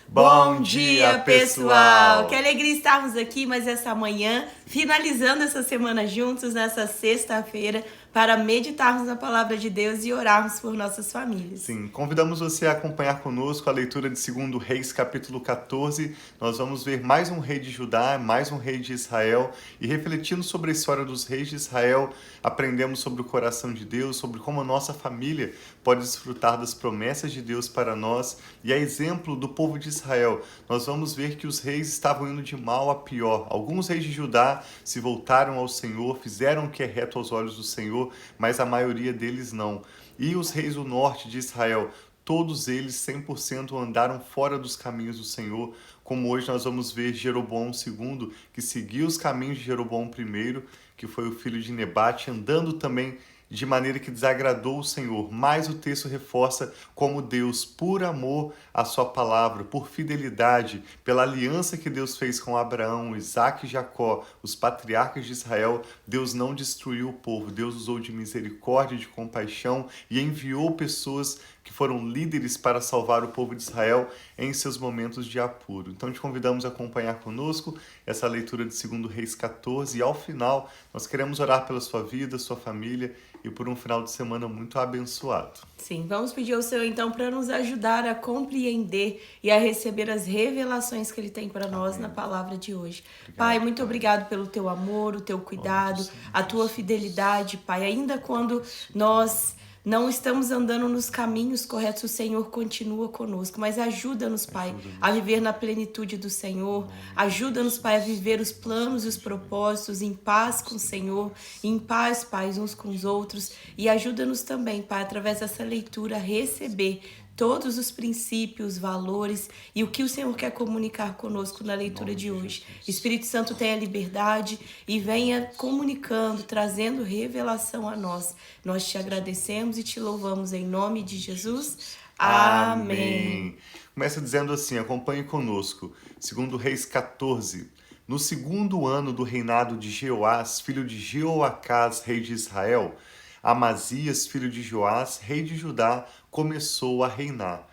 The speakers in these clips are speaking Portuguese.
Bom dia, pessoal! Que alegria estarmos aqui mais essa manhã, finalizando essa semana juntos, nessa sexta-feira, para meditarmos na Palavra de Deus e orarmos por nossas famílias. Sim, convidamos você a acompanhar conosco a leitura de 2 Reis, capítulo 14. Nós vamos ver mais um rei de Judá, mais um rei de Israel, e refletindo sobre a história dos reis de Israel, aprendemos sobre o coração de Deus, sobre como a nossa família pode desfrutar das promessas de Deus para nós, e a exemplo do povo de Israel, nós vamos ver que os reis estavam indo de mal a pior. Alguns reis de Judá se voltaram ao Senhor, fizeram o que é reto aos olhos do Senhor, mas a maioria deles não. E os reis do norte de Israel, todos eles 100% andaram fora dos caminhos do Senhor, como hoje nós vamos ver Jeroboão II, que seguiu os caminhos de Jeroboão I, que foi o filho de Nebate, andando também de maneira que desagradou o Senhor. Mas o texto reforça como Deus, por amor à sua palavra, por fidelidade, pela aliança que Deus fez com Abraão, Isaque e Jacó, os patriarcas de Israel, Deus não destruiu o povo. Deus usou de misericórdia, de compaixão e enviou pessoas que foram líderes para salvar o povo de Israel em seus momentos de apuro. Então te convidamos a acompanhar conosco essa leitura de 2 Reis 14 e ao final nós queremos orar pela sua vida, sua família e por um final de semana muito abençoado. Sim, vamos pedir ao Senhor então para nos ajudar a compreender e a receber as revelações que Ele tem para nós na palavra de hoje. Obrigado, Pai, muito obrigado pelo Teu amor, o Teu cuidado, a Tua fidelidade, Pai. Ainda quando nós não estamos andando nos caminhos corretos, o Senhor continua conosco, mas ajuda-nos, Pai, a viver na plenitude do Senhor, ajuda-nos, Pai, a viver os planos e os propósitos em paz com o Senhor, em paz, Pai, uns com os outros, e ajuda-nos também, Pai, através dessa leitura, a receber todos os princípios, valores e o que o Senhor quer comunicar conosco na leitura de hoje. Espírito Santo, tenha liberdade e venha comunicando, trazendo revelação a nós. Nós te agradecemos e te louvamos em nome de Jesus. Amém. Começa dizendo assim, acompanhe conosco. 2 Reis 14. No segundo ano do reinado de Jeoás, filho de Jeoacás, rei de Israel, Amazias, filho de Joás, rei de Judá, começou a reinar.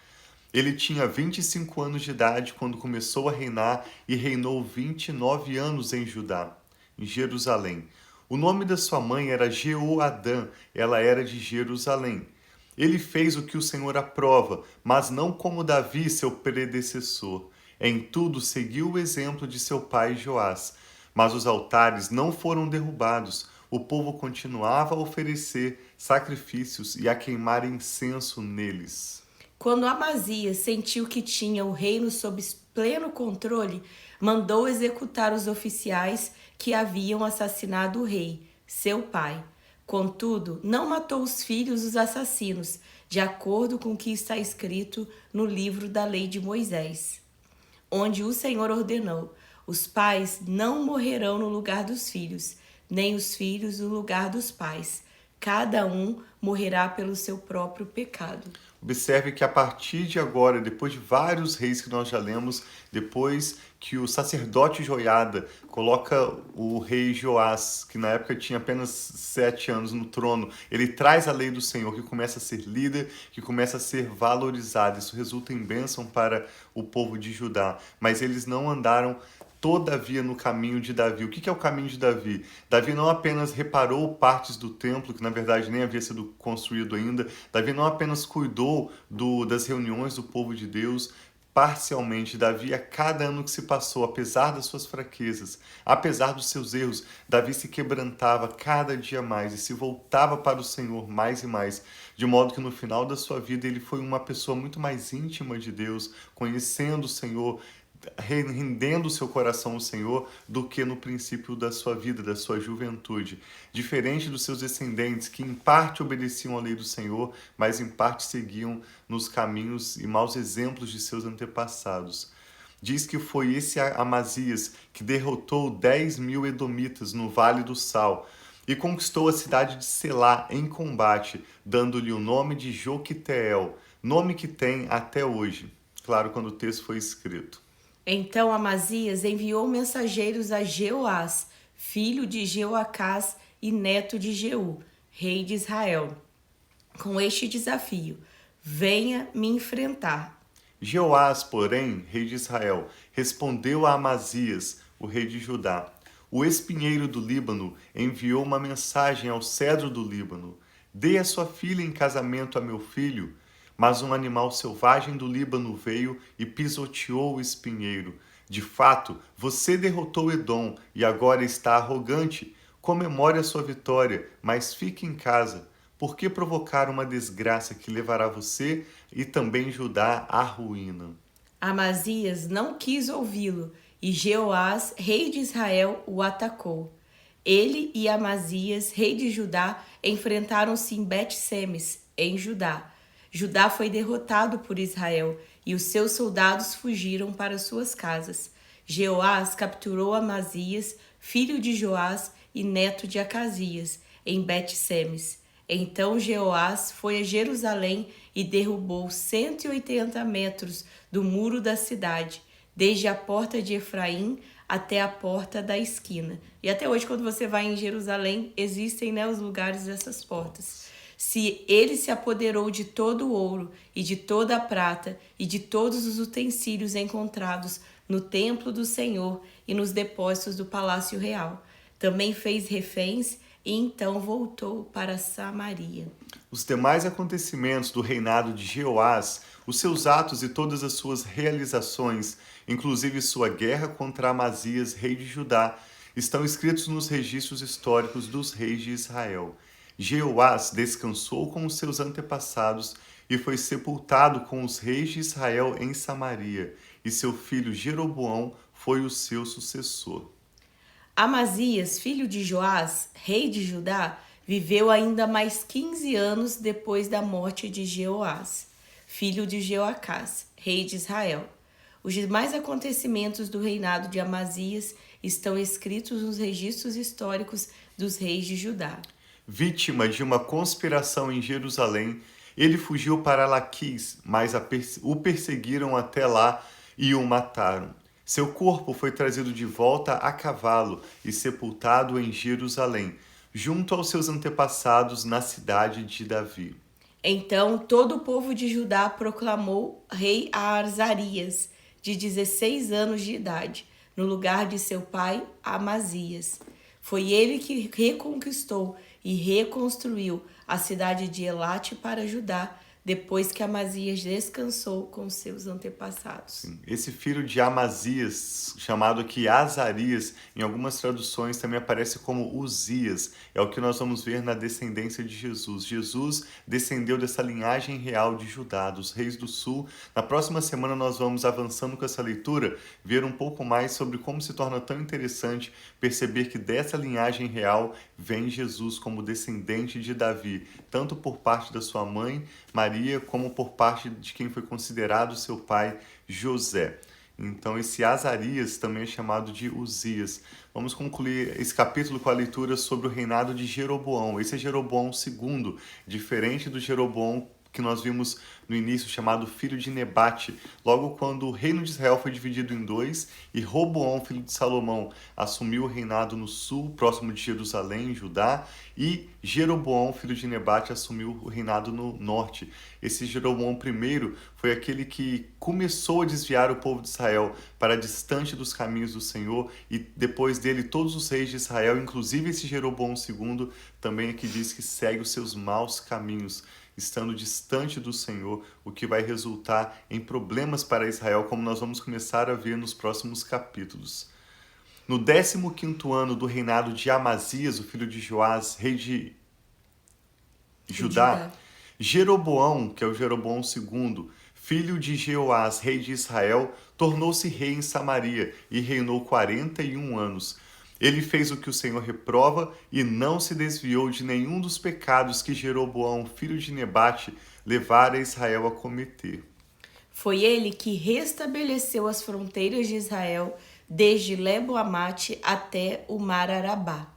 Ele tinha 25 anos de idade quando começou a reinar e reinou 29 anos em Judá, em Jerusalém. O nome da sua mãe era Jeoadã, ela era de Jerusalém. Ele fez o que o Senhor aprova, mas não como Davi, seu predecessor. Em tudo seguiu o exemplo de seu pai Joás. Mas os altares não foram derrubados. O povo continuava a oferecer sacrifícios e a queimar incenso neles. Quando Amazias sentiu que tinha o reino sob pleno controle, mandou executar os oficiais que haviam assassinado o rei, seu pai. Contudo, não matou os filhos dos assassinos, de acordo com o que está escrito no livro da lei de Moisés, onde o Senhor ordenou: os pais não morrerão no lugar dos filhos, nem os filhos no lugar dos pais. Cada um morrerá pelo seu próprio pecado. Observe que a partir de agora, depois de vários reis que nós já lemos, depois que o sacerdote Joiada coloca o rei Joás, que na época tinha apenas 7 anos no trono, ele traz a lei do Senhor, que começa a ser lida, que começa a ser valorizada. Isso resulta em bênção para o povo de Judá. Mas eles não andaram todavia no caminho de Davi. O que é o caminho de Davi? Davi não apenas reparou partes do templo, que na verdade nem havia sido construído ainda. Davi não apenas cuidou das reuniões do povo de Deus parcialmente. Davi, a cada ano que se passou, apesar das suas fraquezas, apesar dos seus erros, Davi se quebrantava cada dia mais e se voltava para o Senhor mais e mais, de modo que no final da sua vida ele foi uma pessoa muito mais íntima de Deus, conhecendo o Senhor, rendendo seu coração ao Senhor, do que no princípio da sua vida, da sua juventude. Diferente dos seus descendentes, que em parte obedeciam à lei do Senhor, mas em parte seguiam nos caminhos e maus exemplos de seus antepassados. Diz que foi esse Amazias que derrotou 10.000 edomitas no Vale do Sal e conquistou a cidade de Selá em combate, dando-lhe o nome de Joquiteel, nome que tem até hoje. Claro, quando o texto foi escrito. Então Amazias enviou mensageiros a Jeoás, filho de Jeoacás e neto de Jeú, rei de Israel, com este desafio: venha me enfrentar. Jeoás, porém, rei de Israel, respondeu a Amazias, o rei de Judá: o espinheiro do Líbano enviou uma mensagem ao cedro do Líbano: dê a sua filha em casamento a meu filho. Mas um animal selvagem do Líbano veio e pisoteou o espinheiro. De fato, você derrotou Edom e agora está arrogante. Comemore a sua vitória, mas fique em casa. Por que provocar uma desgraça que levará você e também Judá à ruína? Amazias não quis ouvi-lo, e Jeoás, rei de Israel, o atacou. Ele e Amazias, rei de Judá, enfrentaram-se em Bet-Semes, em Judá. Judá foi derrotado por Israel, e os seus soldados fugiram para suas casas. Jeoás capturou Amazias, filho de Joás e neto de Acasias, em Bet-Semes. Então Jeoás foi a Jerusalém e derrubou 180 metros do muro da cidade, desde a porta de Efraim até a porta da esquina. E até hoje, quando você vai em Jerusalém, existem, os lugares dessas portas. Se ele se apoderou de todo o ouro e de toda a prata e de todos os utensílios encontrados no templo do Senhor e nos depósitos do palácio real. Também fez reféns e então voltou para Samaria. Os demais acontecimentos do reinado de Jeoás, os seus atos e todas as suas realizações, inclusive sua guerra contra Amazias, rei de Judá, estão escritos nos registros históricos dos reis de Israel. Jeoás descansou com os seus antepassados e foi sepultado com os reis de Israel em Samaria, e seu filho Jeroboão foi o seu sucessor. Amazias, filho de Joás, rei de Judá, viveu ainda mais 15 anos depois da morte de Jeoás, filho de Jeoacás, rei de Israel. Os demais acontecimentos do reinado de Amazias estão escritos nos registros históricos dos reis de Judá. Vítima de uma conspiração em Jerusalém, ele fugiu para Laquis, mas o perseguiram até lá e o mataram. Seu corpo foi trazido de volta a cavalo e sepultado em Jerusalém, junto aos seus antepassados na cidade de Davi. Então todo o povo de Judá proclamou rei a Azarias, de 16 anos de idade, no lugar de seu pai Amazias. Foi ele que reconquistou e reconstruiu a cidade de Elate para Judá, depois que Amazias descansou com seus antepassados. Esse filho de Amazias, chamado aqui Azarias, em algumas traduções também aparece como Uzias. É o que nós vamos ver na descendência de Jesus. Jesus descendeu dessa linhagem real de Judá, dos reis do sul. Na próxima semana nós vamos, avançando com essa leitura, ver um pouco mais sobre como se torna tão interessante perceber que dessa linhagem real vem Jesus como descendente de Davi, tanto por parte da sua mãe, Maria, como por parte de quem foi considerado seu pai, José. Então esse Azarias também é chamado de Uzias. Vamos concluir esse capítulo com a leitura sobre o reinado de Jeroboão. Esse é Jeroboão II, diferente do Jeroboão que nós vimos no início, chamado filho de Nebate, logo quando o reino de Israel foi dividido em dois e Roboão, filho de Salomão, assumiu o reinado no sul, próximo de Jerusalém, em Judá, e Jeroboão, filho de Nebate, assumiu o reinado no norte. Esse Jeroboão I foi aquele que começou a desviar o povo de Israel para distante dos caminhos do Senhor, e depois dele todos os reis de Israel, inclusive esse Jeroboão II, também é que diz que segue os seus maus caminhos, estando distante do Senhor, o que vai resultar em problemas para Israel, como nós vamos começar a ver nos próximos capítulos. No 15º ano do reinado de Amazias, o filho de Joás, rei de Judá, Jeroboão, que é o Jeroboão II, filho de Jeoás, rei de Israel, tornou-se rei em Samaria e reinou 41 anos. Ele fez o que o Senhor reprova e não se desviou de nenhum dos pecados que Jeroboão, filho de Nebate, levara Israel a cometer. Foi ele que restabeleceu as fronteiras de Israel desde Lebo-Amate até o Mar Arabá,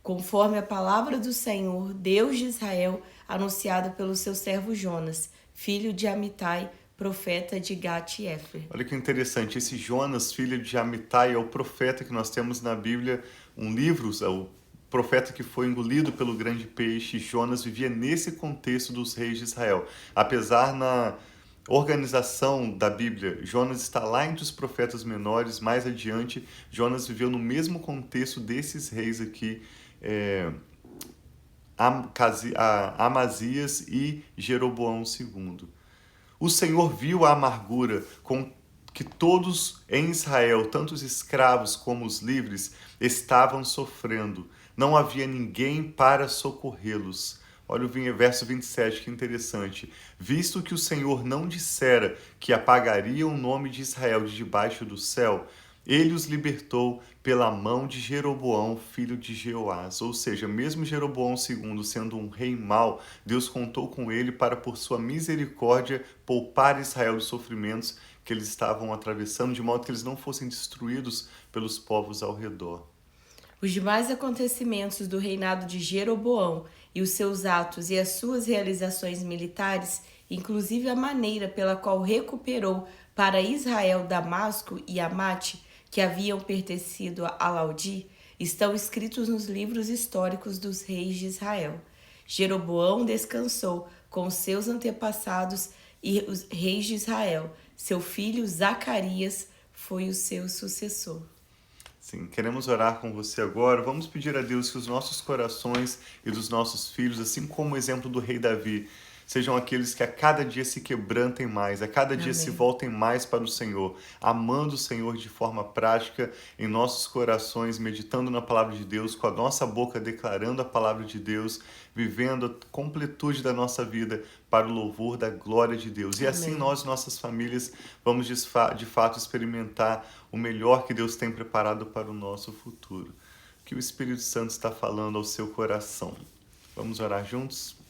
conforme a palavra do Senhor, Deus de Israel, anunciada pelo seu servo Jonas, filho de Amitai, profeta de Gat-Hefer. Olha que interessante, esse Jonas, filho de Amitai, é o profeta que nós temos na Bíblia, um livro, é o profeta que foi engolido pelo grande peixe. Jonas vivia nesse contexto dos reis de Israel. Apesar organização da Bíblia, Jonas está lá entre os profetas menores. Mais adiante, Jonas viveu no mesmo contexto desses reis aqui, Amazias e Jeroboão II. O Senhor viu a amargura com que todos em Israel, tanto os escravos como os livres, estavam sofrendo. Não havia ninguém para socorrê-los. Olha o verso 27, que interessante. Visto que o Senhor não dissera que apagaria o nome de Israel de debaixo do céu, ele os libertou pela mão de Jeroboão, filho de Jeoás. Ou seja, mesmo Jeroboão II sendo um rei mau, Deus contou com ele para, por sua misericórdia, poupar Israel dos sofrimentos que eles estavam atravessando, de modo que eles não fossem destruídos pelos povos ao redor. Os demais acontecimentos do reinado de Jeroboão e os seus atos e as suas realizações militares, inclusive a maneira pela qual recuperou para Israel Damasco e Amate, que haviam pertencido a Laudi, estão escritos nos livros históricos dos reis de Israel. Jeroboão descansou com seus antepassados e os reis de Israel. Seu filho Zacarias foi o seu sucessor. Sim, queremos orar com você agora. Vamos pedir a Deus que os nossos corações e dos nossos filhos, assim como o exemplo do rei Davi, sejam aqueles que a cada dia se quebrantem mais, a cada dia se voltem mais para o Senhor, amando o Senhor de forma prática em nossos corações, meditando na palavra de Deus, com a nossa boca declarando a palavra de Deus, vivendo a completude da nossa vida para o louvor da glória de Deus. E assim nós e nossas famílias vamos de fato experimentar o melhor que Deus tem preparado para o nosso futuro. Que o Espírito Santo está falando ao seu coração. Vamos orar juntos?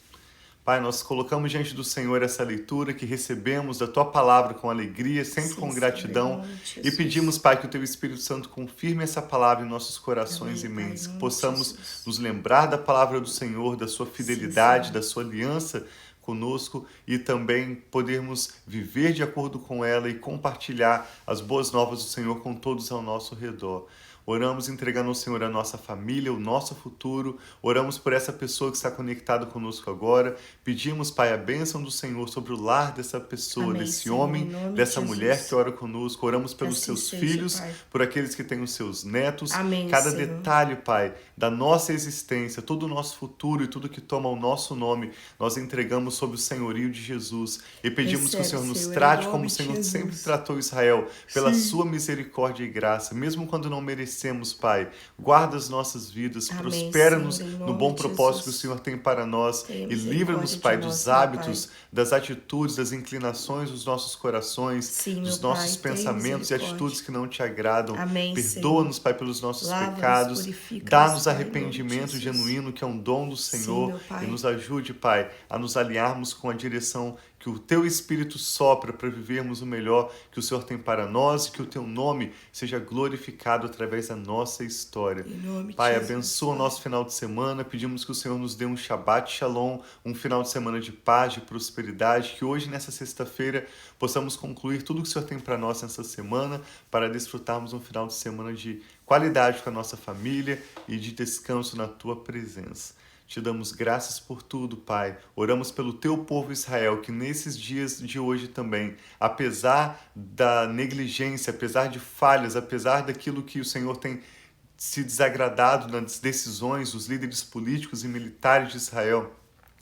Pai, nós colocamos diante do Senhor essa leitura que recebemos da Tua Palavra com alegria, sempre com gratidão. E pedimos, Pai, que o Teu Espírito Santo confirme essa palavra em nossos corações e mentes. Que possamos nos lembrar da Palavra do Senhor, da Sua fidelidade, da Sua aliança conosco e também podermos viver de acordo com ela e compartilhar as boas novas do Senhor com todos ao nosso redor. Oramos entregando ao Senhor a nossa família, o nosso futuro. Oramos por essa pessoa que está conectada conosco agora. Pedimos, Pai, a bênção do Senhor sobre o lar dessa pessoa, desse homem, dessa mulher que ora conosco. Oramos pelos seus filhos, por aqueles que têm os seus netos. Cada detalhe, Pai, da nossa existência, todo o nosso futuro e tudo que toma o nosso nome, nós entregamos sob o senhorio de Jesus. E pedimos que o Senhor nos trate como o Senhor sempre tratou Israel, pela sua misericórdia e graça, mesmo quando não merecemos. Pai, guarda as nossas vidas, prospera-nos no bom propósito que o Senhor tem para nós e livra-nos, Pai, dos hábitos, das atitudes, das inclinações dos nossos corações, dos nossos pensamentos e atitudes que não te agradam. Perdoa-nos, Pai, pelos nossos pecados, dá-nos arrependimento genuíno, que é um dom do Senhor, e nos ajude, Pai, a nos alinharmos com a direção que o Teu Espírito sopra para vivermos o melhor que o Senhor tem para nós e que o Teu nome seja glorificado através da nossa história. Pai, abençoa o nosso final de semana. Pedimos que o Senhor nos dê um Shabbat Shalom, um final de semana de paz, de prosperidade, que hoje, nessa sexta-feira, possamos concluir tudo que o Senhor tem para nós nessa semana, para desfrutarmos um final de semana de qualidade com a nossa família e de descanso na Tua presença. Te damos graças por tudo, Pai. Oramos pelo Teu povo Israel, que nesses dias de hoje também, apesar da negligência, apesar de falhas, apesar daquilo que o Senhor tem se desagradado nas decisões dos líderes políticos e militares de Israel,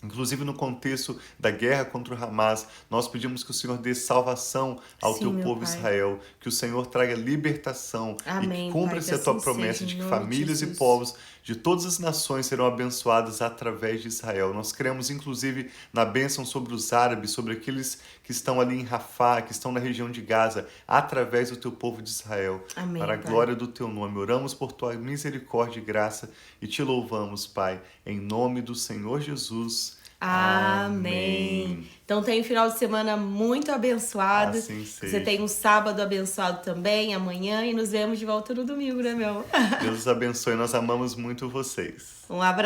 inclusive no contexto da guerra contra o Hamas, nós pedimos que o Senhor dê salvação ao Teu povo Israel, que o Senhor traga libertação e que cumpra-se a Tua promessa de que famílias e povos de todas as nações serão abençoadas através de Israel. Nós cremos, inclusive, na bênção sobre os árabes, sobre aqueles que estão ali em Rafá, que estão na região de Gaza, através do Teu povo de Israel. Para a glória do Teu nome. Oramos por Tua misericórdia e graça e Te louvamos, Pai, em nome do Senhor Jesus. Amém. Então tem um final de semana muito abençoado. Assim seja. Você tem um sábado abençoado também, amanhã, e nos vemos de volta no domingo, né, meu? Deus os abençoe, nós amamos muito vocês. Um abraço.